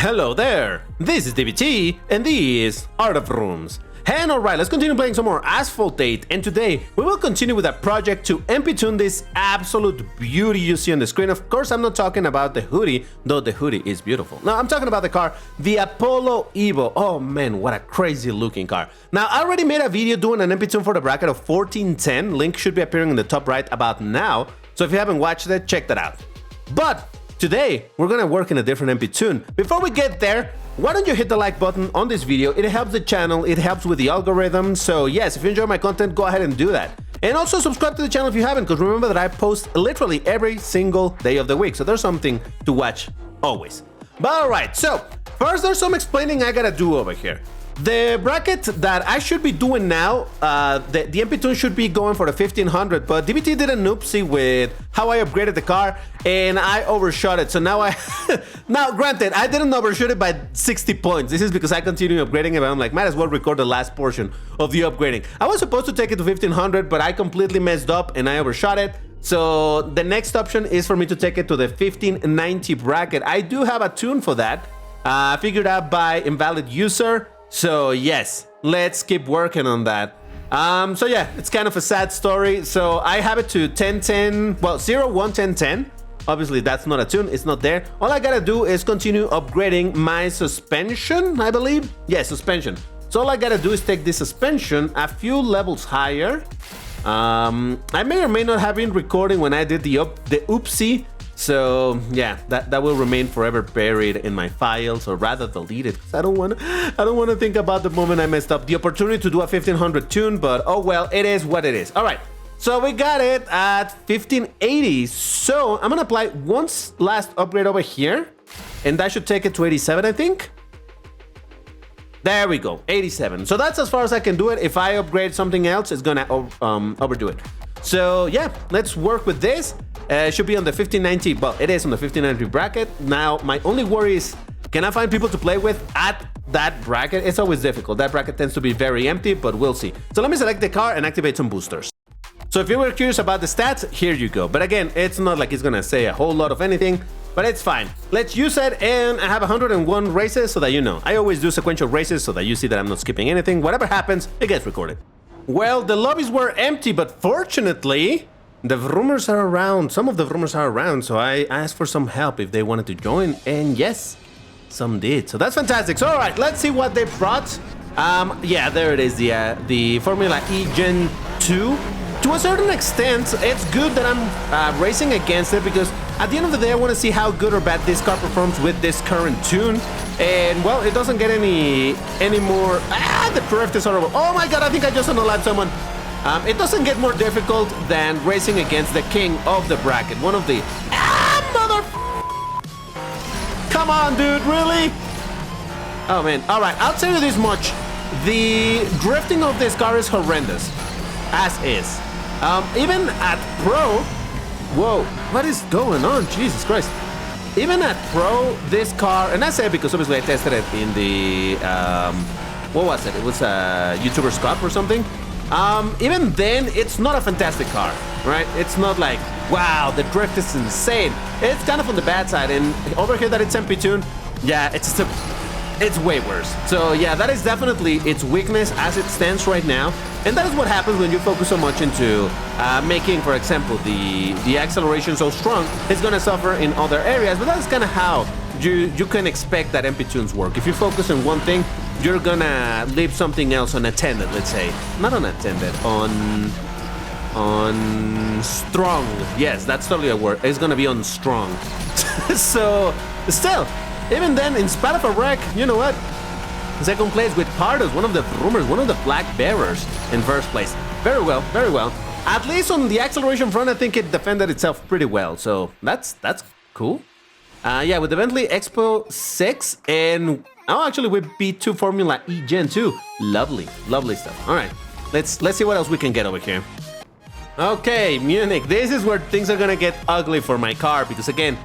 Hello there, this is DBT, and this is Art of Rooms. And alright, let's continue playing some more Asphalt 8, and today we will continue with a project to MP-tune this absolute beauty you see on the screen. Of course, I'm not talking about the hoodie, though the hoodie is beautiful. No, I'm talking about the car, the Apollo EVO. Oh man, what a crazy looking car. Now, I already made a video doing an MP-tune for the bracket of 1410, link should be appearing in the top right about now, so if you haven't watched it, check that out. But today, we're gonna work in a different MP-tune. Before we get there, why don't you hit the like button on this video? It helps the channel, it helps with the algorithm, so yes, if you enjoy my content, go ahead and do that. And also subscribe to the channel if you haven't, because remember that I post literally every single day of the week, so there's something to watch always. But alright, so first there's some explaining I gotta do over here. The bracket that I should be doing now, the MP-tune should be going for the 1500, but DBT did an oopsie with how I upgraded the car, and I overshot it. So now now granted, I didn't overshoot it by 60 points. This is because I continue upgrading it, but I'm like, might as well record the last portion of the upgrading. I was supposed to take it to 1500, but I completely messed up and I overshot it. So the next option is for me to take it to the 1590 bracket. I do have a tune for that, figured out by invalid user. So yes, let's keep working on that. So yeah, it's kind of a sad story. So I have it to 1010, well, 0, 1, 10, 10. Obviously that's not a tune, it's not there. All I gotta do is continue upgrading my suspension, I believe. Yeah, suspension. So all I gotta do is take this suspension a few levels higher. I may or may not have been recording when I did the oopsie. So yeah, that will remain forever buried in my files, or rather deleted, because I don't want to think about the moment I messed up the opportunity to do a 1500 tune, but oh well, it is what it is. All right, so we got it at 1580. So I'm gonna apply one last upgrade over here, and that should take it to 87, I think. There we go, 87. So that's as far as I can do it. If I upgrade something else, it's gonna overdo it. So yeah, let's work with this. It should be on the 1590, well, it is on the 1590 bracket. Now, my only worry is, can I find people to play with at that bracket? It's always difficult. That bracket tends to be very empty, but we'll see. So let me select the car and activate some boosters. So if you were curious about the stats, here you go. But again, it's not like it's gonna say a whole lot of anything, but it's fine. Let's use it, and I have 101 races so that you know. I always do sequential races so that you see that I'm not skipping anything. Whatever happens, it gets recorded. Well, the lobbies were empty, but fortunately, the VROOMERS are around. Some of the VROOMERS are around, so I asked for some help if they wanted to join, and yes, some did. So that's fantastic. So all right, let's see what they brought. Yeah, there it is, the Formula E Gen 2. To a certain extent, it's good that I'm racing against it, because at the end of the day, I want to see how good or bad this car performs with this current tune. And well, it doesn't get any more. The drift is horrible. Oh my god, I think I just unalive someone. It doesn't get more difficult than racing against the king of the bracket. One of the... mother... Come on, dude, really? Oh, man. All right, I'll tell you this much. The drifting of this car is horrendous. As is. Even at Pro... Whoa, what is going on? Jesus Christ. Even at Pro, this car... And I say it because obviously I tested it in the... what was it? It was a YouTuber's Cup or something. Even then, it's not a fantastic car, right? It's not like, wow, the drift is insane. It's kind of on the bad side, and over here that it's MP-tune, yeah, it's way worse. So yeah, that is definitely its weakness as it stands right now, and that is what happens when you focus so much into making, for example, the acceleration so strong. It's gonna suffer in other areas, but that's kind of how you can expect that MP-tunes work. If you focus on one thing, you're gonna leave something else unattended, let's say. Not unattended, on strong. Yes, that's totally a word. It's gonna be on strong. So, still, even then, in spite of a wreck, you know what? Second place with Pardos, one of the VROOMERS, one of the flag bearers in first place. Very well, very well. At least on the acceleration front, I think it defended itself pretty well. So, that's cool. Yeah, with the Bentley Expo 6 and... Oh, actually with p.2 Formula E Gen 2. Lovely, lovely stuff. All right, let's see what else we can get over here. Okay, Munich. This is where things are gonna get ugly for my car, because again,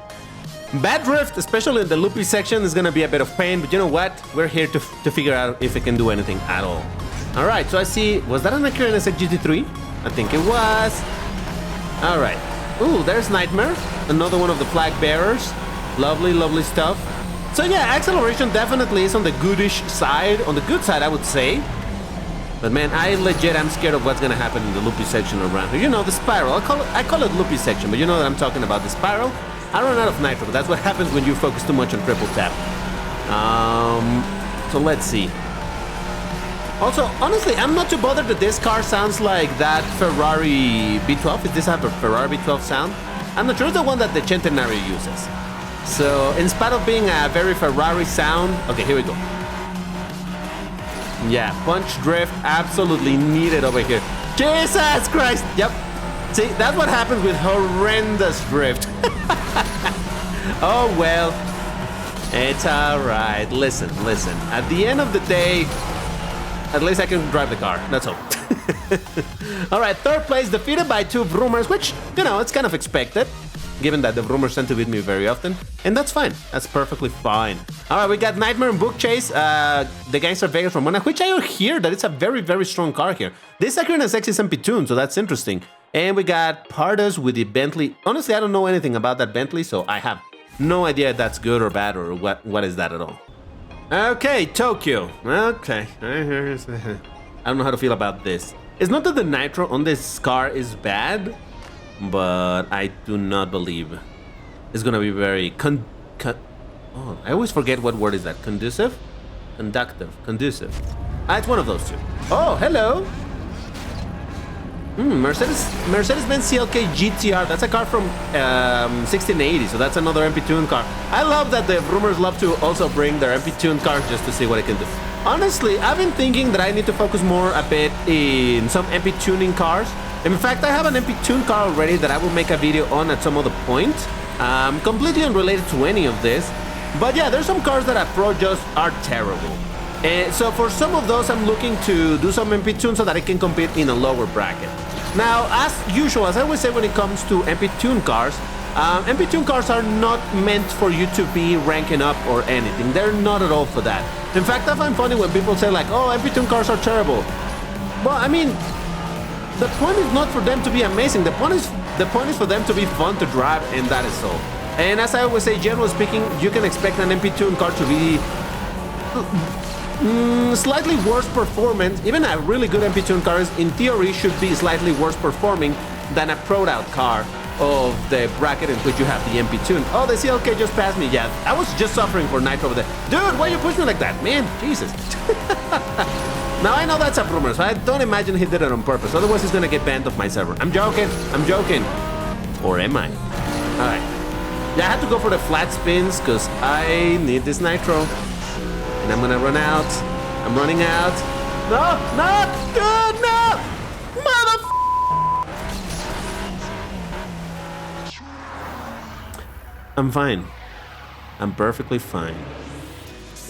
bad drift, especially in the loopy section, is gonna be a bit of pain. But you know what? We're here to figure out if it can do anything at all. All right, so I see. Was that an Acura NSX GT3? I think it was. All right. Ooh, there's Nightmare, another one of the flag bearers. Lovely, lovely stuff. So yeah, acceleration definitely is on the goodish side, on the good side, I would say. But man, I legit am scared of what's gonna happen in the loopy section around here. You know, the spiral. I call it loopy section, but you know that I'm talking about the spiral. I run out of nitro, but that's what happens when you focus too much on triple tap. So let's see. Also, honestly, I'm not too bothered that this car sounds like that Ferrari B12. Does this have a Ferrari B12 sound? I'm not sure it's the one that the Centenario uses. So, in spite of being a very Ferrari sound... Okay, here we go. Yeah, punch drift, absolutely needed over here. Jesus Christ! Yep. See, that's what happens with horrendous drift. Oh, well. It's alright. Listen. At the end of the day, at least I can drive the car. That's all. Alright, third place, defeated by 2 VROOMERS, which, you know, it's kind of expected, given that the VROOMERS tend to beat me very often. And that's fine. That's perfectly fine. Alright, we got Nightmare and Book Chase, the Gangster Vegas from Munich, which I hear that it's a very, very strong car here. This Accurate and Sexy is MP2, so that's interesting. And we got Pardus with the Bentley. Honestly, I don't know anything about that Bentley, so I have no idea if that's good or bad or what is that at all. Okay, Tokyo. Okay. I don't know how to feel about this. It's not that the nitro on this car is bad, but I do not believe it's gonna be very oh, I always forget what word is that. Conducive? Conductive. Conducive. It's one of those two. Oh, hello. Mercedes-Benz CLK GTR. That's a car from 1680, so that's another MP2 car. I love that the VROOMERS love to also bring their MP2 car just to see what it can do. Honestly, I've been thinking that I need to focus more a bit in some MP tuning cars. In fact, I have an MP tune car already that I will make a video on at some other point. Completely unrelated to any of this. But yeah, there's some cars that at Pro just are terrible. So for some of those, I'm looking to do some MP tune so that I can compete in a lower bracket. Now, as usual, as I always say when it comes to MP-Tune cars, MP-Tune cars are not meant for you to be ranking up or anything. They're not at all for that. In fact, I find funny when people say like, oh, MP-Tune cars are terrible. Well, I mean, the point is not for them to be amazing. The point is for them to be fun to drive, and that is all. And as I always say, generally speaking, you can expect an MP-Tune car to be slightly worse performance. Even a really good MP-Tune car in theory should be slightly worse performing than a Pro'd out car of the bracket in which you have the MP-Tune. Oh, the CLK just passed me. Yeah, I was just suffering for nitro over there. Dude, why you push me like that? Man, Jesus. Now I know that's a rumor, so I don't imagine he did it on purpose. Otherwise, he's gonna get banned off my server. I'm joking. Or am I? Alright. Yeah, I had to go for the flat spins because I need this nitro. And I'm gonna run out. I'm running out. No! Dude, no! I'm fine. I'm perfectly fine.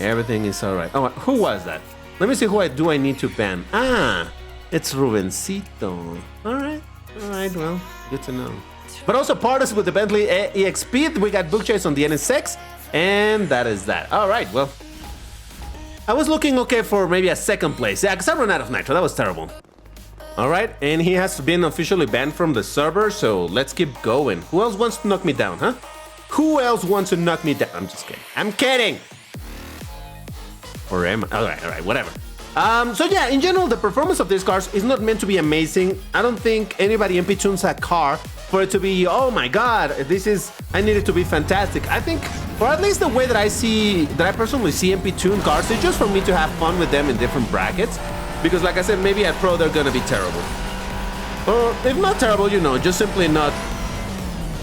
Everything is alright. Oh, who was that? Let me see who I need to ban. Ah, it's Rubencito. Alright, well, good to know. But also part us with the Bentley EXP. We got Book Chase on the NSX, and that is that. Alright, well. I was looking okay for maybe a second place. Yeah, because I ran out of nitro. That was terrible. Alright, and he has been officially banned from the server, so let's keep going. Who else wants to knock me down, huh? Who else wants to knock me down? I'm just kidding. I'm kidding! Or am I? Alright, whatever. So yeah, in general, the performance of these cars is not meant to be amazing. I don't think anybody MP-tunes a car for it to be, oh my god, I need it to be fantastic. I think, or at least the way that I personally see MP-tune cars is just for me to have fun with them in different brackets. Because like I said, maybe at Pro they're gonna be terrible. Or if not terrible, you know, just simply not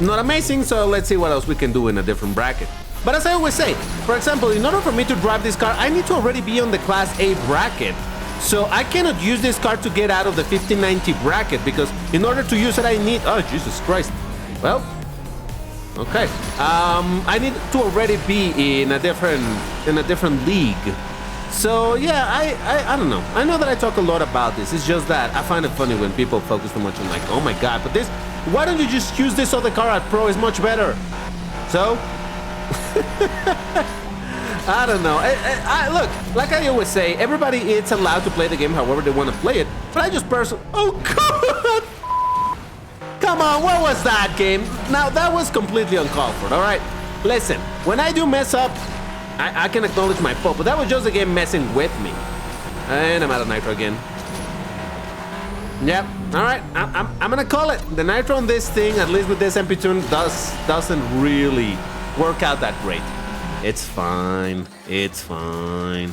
amazing, so let's see what else we can do in a different bracket. But as I always say, for example, in order for me to drive this car, I need to already be on the Class A bracket. So I cannot use this car to get out of the 1590 bracket, because in order to use it, I need... Oh, Jesus Christ. Well, okay. I need to already be in a different league. So yeah, I don't know. I know that I talk a lot about this. It's just that I find it funny when people focus too much on like, oh my god, but this... Why don't you just use this other car at Pro? It's much better. So... I don't know. Look, like I always say, everybody is allowed to play the game however they want to play it. But I just personally... Oh, God! Come on, what was that game? Now, that was completely uncalled for, all right? Listen, when I do mess up, I can acknowledge my fault, but that was just the game messing with me. And I'm out of nitro again. Yep. All right. I'm gonna call it. The nitro on this thing, at least with this MP tune, doesn't really work out that great. It's fine. It's fine.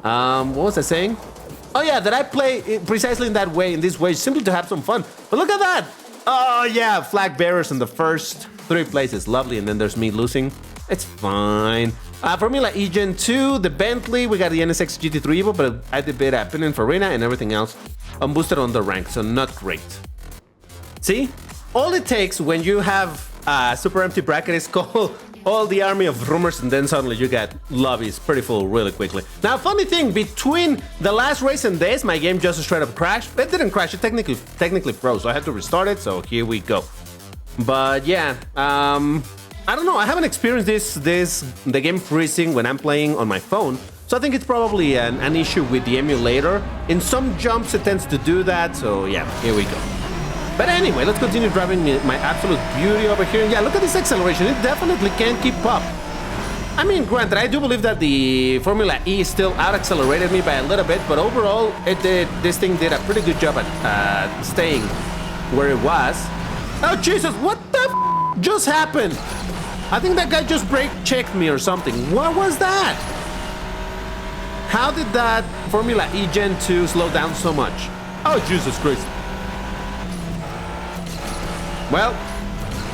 What was I saying? Oh yeah, that I play precisely in that way, in this way, simply to have some fun. But look at that! Oh yeah, flag bearers in the first 3 places, lovely, and then there's me losing. It's fine. Formula E Gen 2, the Bentley, we got the NSX GT3 EVO, but I did beat at Pininfarina and everything else unboosted on the rank, so not great. See? All it takes when you have a super empty bracket is called all the army of VROOMERS, and then suddenly you get lobbies pretty full really quickly. Now, funny thing, between the last race and this, my game just straight up crashed. It didn't crash, it technically froze, so I had to restart it, so here we go. But yeah, I don't know, I haven't experienced the game freezing when I'm playing on my phone, so I think it's probably an issue with the emulator. In some jumps it tends to do that, so yeah, here we go. But anyway, let's continue driving my absolute beauty over here. Yeah, look at this acceleration. It definitely can't keep up. I mean, granted, I do believe that the Formula E still out-accelerated me by a little bit, but overall, this thing did a pretty good job at staying where it was. Oh, Jesus, what the f just happened? I think that guy just brake-checked me or something. What was that? How did that Formula E Gen 2 slow down so much? Oh, Jesus Christ. Well,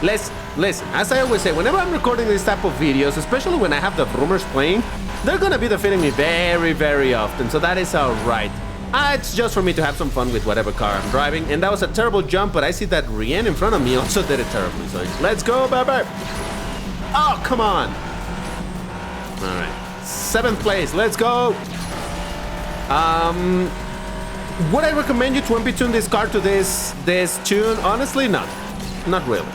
listen, as I always say, whenever I'm recording this type of videos, especially when I have the VROOMERS playing, they're gonna be defeating me very, very often, so that is alright. It's just for me to have some fun with whatever car I'm driving, and that was a terrible jump, but I see that Rien in front of me also did it terribly, so let's go, baby! Oh, come on! Alright, 7th place, let's go! Would I recommend you to MP tune this car to this tune? Honestly, no. Not really.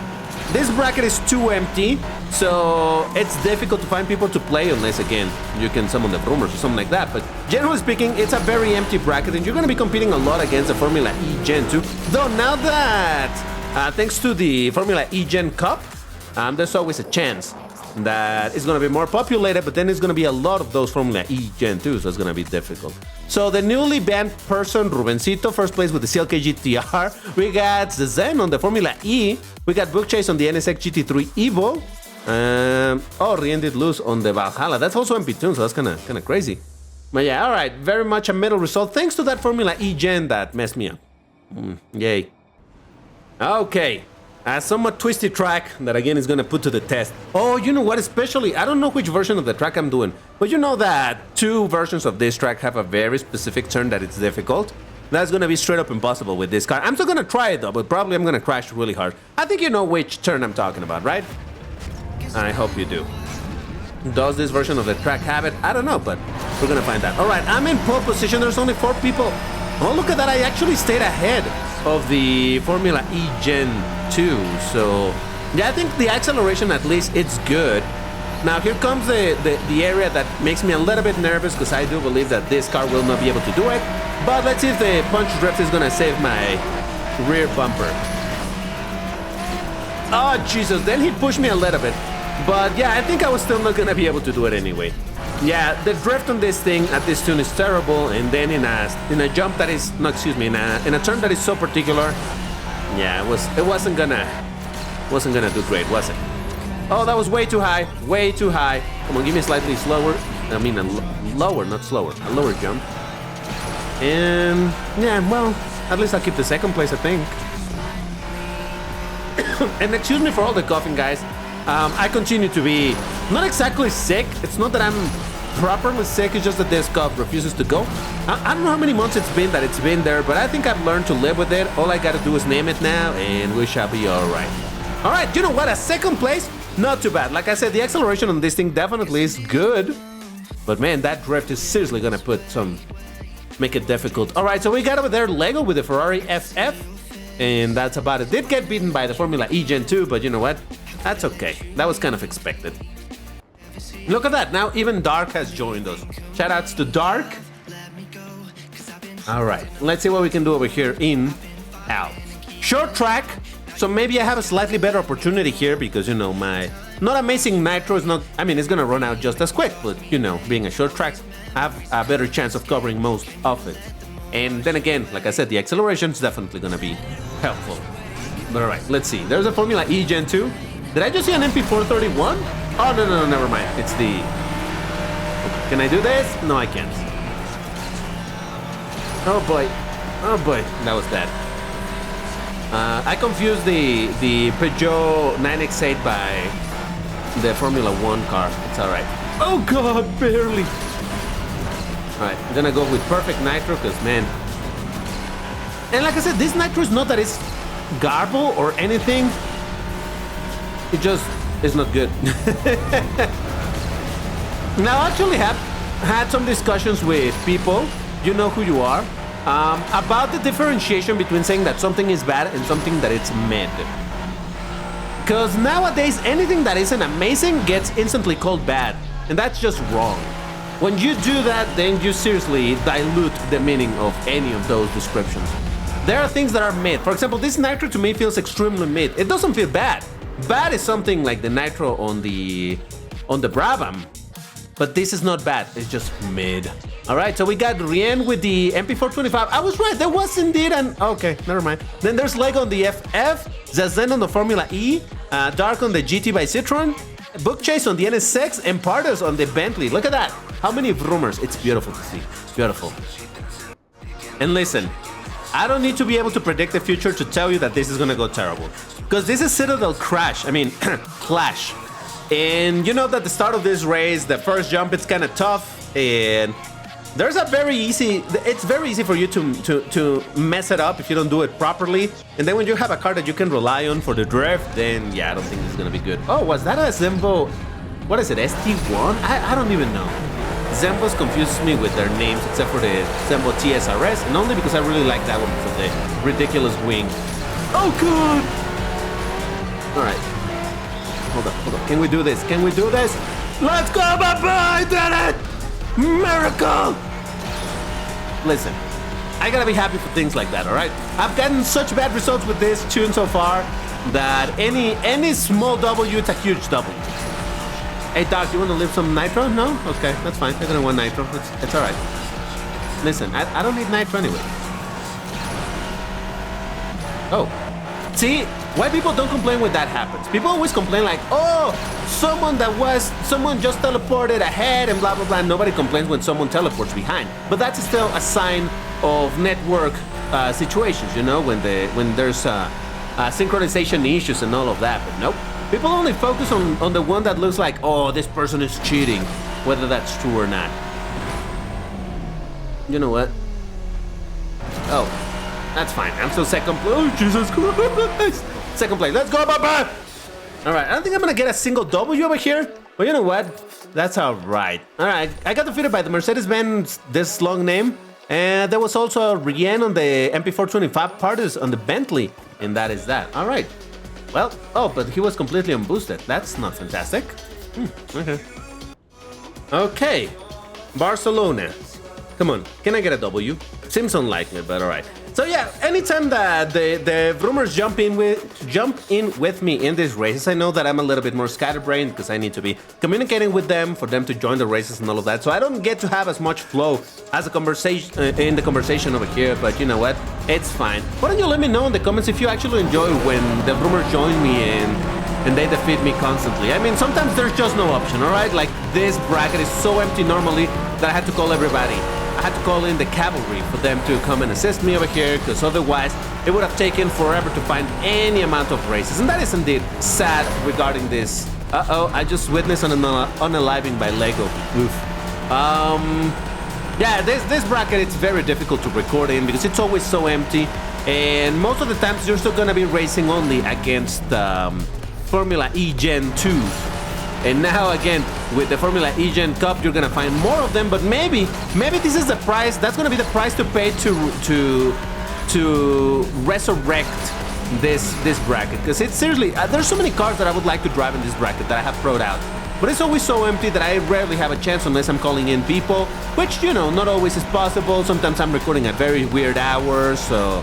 This bracket is too empty, so it's difficult to find people to play unless, again, you can summon the VROOMERS or something like that. But generally speaking, it's a very empty bracket, and you're going to be competing a lot against the Formula E Gen 2. Though now that, thanks to the Formula E Gen Cup, there's always a chance that it's going to be more populated, but then it's going to be a lot of those Formula E Gen 2, so it's going to be difficult. So the newly banned person, Rubencito, first place with the CLK GTR. We got Zen on the Formula E. We got Bookchase on the NSX GT3 EVO. Oh, Rien did lose on the Valhalla. That's also MP2, so that's kind of crazy. But yeah, all right, very much a middle result, thanks to that Formula E Gen that messed me up. Yay. Okay. A somewhat twisty track that again is gonna put to the test. Oh, you know what, especially, I don't know which version of the track I'm doing, but you know that 2 versions of this track have a very specific turn that it's difficult. That's gonna be straight up impossible with this car. I'm still gonna try it though, but probably I'm gonna crash really hard. I think you know which turn I'm talking about, right? I hope you do. Does this version of the track have it? I don't know, but we're gonna find out. All right, I'm in pole position, there's only 4 people. Oh, look at that, I actually stayed ahead of the Formula E Gen 2, so yeah, I think the acceleration, at least, it's good. Now here comes the area that makes me a little bit nervous, because I do believe that this car will not be able to do it, but let's see if the punch drift is gonna save my rear bumper. Oh Jesus, then he pushed me a little bit, but yeah, I think I was still not gonna be able to do it anyway. Yeah, the drift on this thing at this tune is terrible, and then in a jump that is, no, excuse me, in a turn that is so particular, yeah, it wasn't gonna do great, was it? Oh, that was way too high, way too high. Come on, give me a slightly slower, I mean a lower, not slower, a lower jump. And yeah, well, at least I'll keep the 2nd place, I think. And excuse me for all the coughing, guys. I continue to be not exactly sick. It's not that I'm properly sick, it's just that this cough refuses to go. I don't know how many months it's been that it's been there, but I think I've learned to live with it. All I gotta do is name it now, and we shall be alright. Alright, you know what? A 2nd place? Not too bad. Like I said, the acceleration on this thing definitely is good. But man, that drift is seriously gonna make it difficult. Alright, so we got over there Lego with the Ferrari FF. And that's about it. Did get beaten by the Formula E Gen 2, but you know what? That's okay. That was kind of expected. Look at that. Now even Dark has joined us. Shoutouts to Dark. Alright, let's see what we can do over here in Al. Short track. So maybe I have a slightly better opportunity here because, you know, my Not amazing nitro is not, I mean, it's gonna run out just as quick, but you know, being a short track, I have a better chance of covering most of it. And then again, like I said, the acceleration is definitely gonna be helpful. But alright, let's see. There's a Formula E Gen 2. Did I just see an MP431? Oh, no, never mind. It's the... Can I do this? No, I can't. Oh boy. That was bad. I confused the Peugeot 9X8 by the Formula 1 car. It's alright. Oh god, barely. Alright, I'm gonna go with perfect nitro because, man... And like I said, this nitro is not that it's garble or anything. It just is not good. Now, I actually have had some discussions with people, you know who you are, about the differentiation between saying that something is bad and something that it's mid. Because nowadays, anything that isn't amazing gets instantly called bad, and that's just wrong. When you do that, then you seriously dilute the meaning of any of those descriptions. There are things that are mid. For example, this nitro to me feels extremely mid. It doesn't feel bad. Bad is something like the nitro on the Brabham, but this is not bad. It's just mid. All right, so we got Rien with the MP425. I was right. There was indeed an... Okay, never mind. Then there's Lego on the FF, Zazen on the Formula E, Dark on the GT by Citroen, Book Chase on the NSX, and Pardos on the Bentley. Look at that. How many VROOMERS? It's beautiful to see. It's beautiful. And listen, I don't need to be able to predict the future to tell you that this is gonna go terrible. Because this is Citadel Crash. I mean, Clash. And you know that the start of this race, the first jump, it's kind of tough. And there's a very easy... It's very easy for you to mess it up if you don't do it properly. And then when you have a car that you can rely on for the drift, then yeah, I don't think this is gonna be good. Oh, was that a Zembo... What is it, ST1? I don't even know. Zembos confuses me with their names, except for the Zembo TSRS, and only because I really like that one for the ridiculous wing. Oh, good! Alright. Hold up. Can we do this? Let's go, Papa! I did it! Miracle! Listen, I gotta be happy for things like that, alright? I've gotten such bad results with this tune so far that any small W, it's a huge W. Hey, Doc, you want to leave some nitro? No? Okay, that's fine. I don't want nitro. It's alright. Listen, I don't need nitro anyway. Oh. See? Why people don't complain when that happens? People always complain like, oh, someone just teleported ahead and blah, blah, blah. Nobody complains when someone teleports behind. But that's still a sign of network situations, you know, when there's synchronization issues and all of that. But nope. People only focus on the one that looks like, oh, this person is cheating, whether that's true or not. You know what? Oh, that's fine. I'm still second place. Oh, Jesus Christ. Second place. Let's go, Papa! All right, I don't think I'm gonna get a single W over here, but you know what? That's all right. All right, I got defeated by the Mercedes-Benz, this long name, and there was also Rien on the MP425 Pardos on the Bentley, and that is that. All right. Well, oh, but he was completely unboosted. That's not fantastic. Okay. Okay. Barcelona. Come on, can I get a W? Seems unlikely, but alright. So yeah, anytime that the VROOMERS jump in with me in these races, I know that I'm a little bit more scatterbrained because I need to be communicating with them for them to join the races and all of that. So I don't get to have as much flow as a conversation in the conversation over here. But you know what? It's fine. Why don't you let me know in the comments if you actually enjoy when the VROOMERS join me and they defeat me constantly. I mean, sometimes there's just no option, alright? Like this bracket is so empty normally that I had to call everybody. I had to call in the cavalry for them to come and assist me over here, because otherwise it would have taken forever to find any amount of races. And that is indeed sad regarding this. Uh-oh, I just witnessed an unaliving by Lego. Oof. Yeah, this bracket, it's very difficult to record in because it's always so empty. And most of the times you're still gonna be racing only against Formula E Gen 2. And now again, with the Formula E Gen Cup, you're gonna find more of them, but maybe this is the price, that's gonna be the price to pay to resurrect this bracket. Because it's seriously, there's so many cars that I would like to drive in this bracket that I have pro'd out. But it's always so empty that I rarely have a chance unless I'm calling in people, which, you know, not always is possible. Sometimes I'm recording at very weird hours, so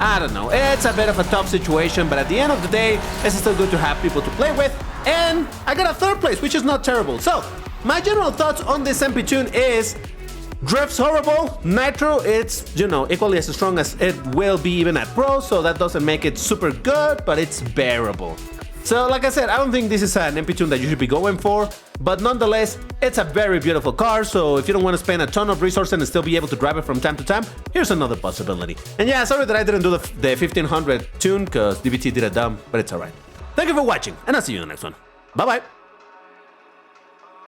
I don't know, it's a bit of a tough situation, but at the end of the day, it's still good to have people to play with, and I got a third place, which is not terrible. So, my general thoughts on this MP tune is, drift's horrible, Nitro, it's, you know, equally as strong as it will be even at Pro, so that doesn't make it super good, but it's bearable. So, like I said, I don't think this is an MP tune that you should be going for, but nonetheless, it's a very beautiful car, so if you don't want to spend a ton of resources and still be able to drive it from time to time, here's another possibility. And yeah, sorry that I didn't do the 1500 tune, because DBT did it dumb, but it's alright. Thank you for watching, and I'll see you in the next one. Bye-bye!